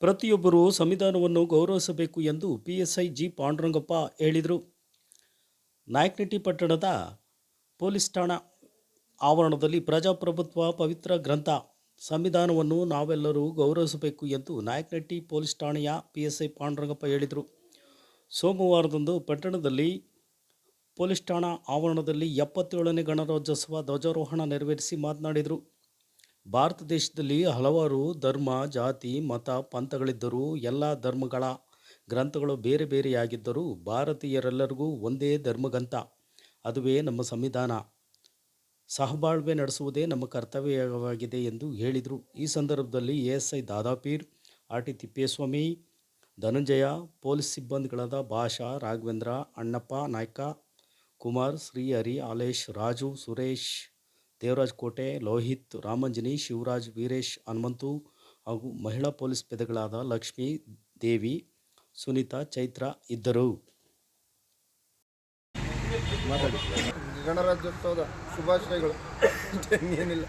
ಪ್ರತಿಯೊಬ್ಬರೂ ಸಂವಿಧಾನವನ್ನು ಗೌರವಿಸಬೇಕು ಎಂದು ಪಿಎಸ್ಐ ಜಿ ಪಾಂಡುರಂಗಪ್ಪ ಹೇಳಿದರು. ನಾಯಕನಹಟ್ಟಿ ಪಟ್ಟಣದ ಪೊಲೀಸ್ ಠಾಣಾ ಆವರಣದಲ್ಲಿ ಪ್ರಜಾಪ್ರಭುತ್ವ ಪವಿತ್ರ ಗ್ರಂಥ ಸಂವಿಧಾನವನ್ನು ನಾವೆಲ್ಲರೂ ಗೌರವಿಸಬೇಕು ಎಂದು ನಾಯಕನಹಟ್ಟಿ ಪೊಲೀಸ್ ಠಾಣೆಯ ಪಿಎಸ್ಐ ಪಾಂಡುರಂಗಪ್ಪ ಹೇಳಿದರು. ಸೋಮವಾರದಂದು ಪಟ್ಟಣದಲ್ಲಿ ಪೊಲೀಸ್ ಠಾಣಾ ಆವರಣದಲ್ಲಿ 77ನೇ ಗಣರಾಜ್ಯೋತ್ಸವ ಧ್ವಜಾರೋಹಣ ನೆರವೇರಿಸಿ ಮಾತನಾಡಿದರು. ಭಾರತ ದೇಶದಲ್ಲಿ ಹಲವಾರು ಧರ್ಮ, ಜಾತಿ, ಮತ, ಪಂಥಗಳಿದ್ದರೂ ಎಲ್ಲ ಧರ್ಮಗಳ ಗ್ರಂಥಗಳು ಬೇರೆ ಬೇರೆಯಾಗಿದ್ದರೂ ಭಾರತೀಯರೆಲ್ಲರಿಗೂ ಒಂದೇ ಧರ್ಮಗ್ರಂಥ, ಅದುವೇ ನಮ್ಮ ಸಂವಿಧಾನ. ಸಹಬಾಳ್ವೆ ನಡೆಸುವುದೇ ನಮ್ಮ ಕರ್ತವ್ಯವಾಗಿದೆ ಎಂದು ಹೇಳಿದರು. ಈ ಸಂದರ್ಭದಲ್ಲಿ ASI Dadapeer, RT Thippeswamy, Dhananjaya, police ಸಿಬ್ಬಂದಿಗಳಾದ ಭಾಷಾ, ರಾಘವೇಂದ್ರ, ಅಣ್ಣಪ್ಪ ನಾಯ್ಕ, ಕುಮಾರ್, ಶ್ರೀಹರಿ, ಹಾಲೇಶ್, ರಾಜು, ಸುರೇಶ್, ದೇವರಾಜ್ ಕೋಟೆ, ಲೋಹಿತ್, ರಾಮಂಜನಿ, ಶಿವರಾಜ್, ವೀರೇಶ್, ಹನುಮಂತು ಹಾಗೂ ಮಹಿಳಾ ಪೊಲೀಸ್ ಪೇದೆಗಳಾದ ಲಕ್ಷ್ಮೀ, ದೇವಿ, ಸುನೀತಾ, ಚೈತ್ರ ಇದ್ದರು. ಗಣರಾಜ್ಯೋತ್ಸವದ ಶುಭಾಶಯಗಳು. ಏನಿಲ್ಲ.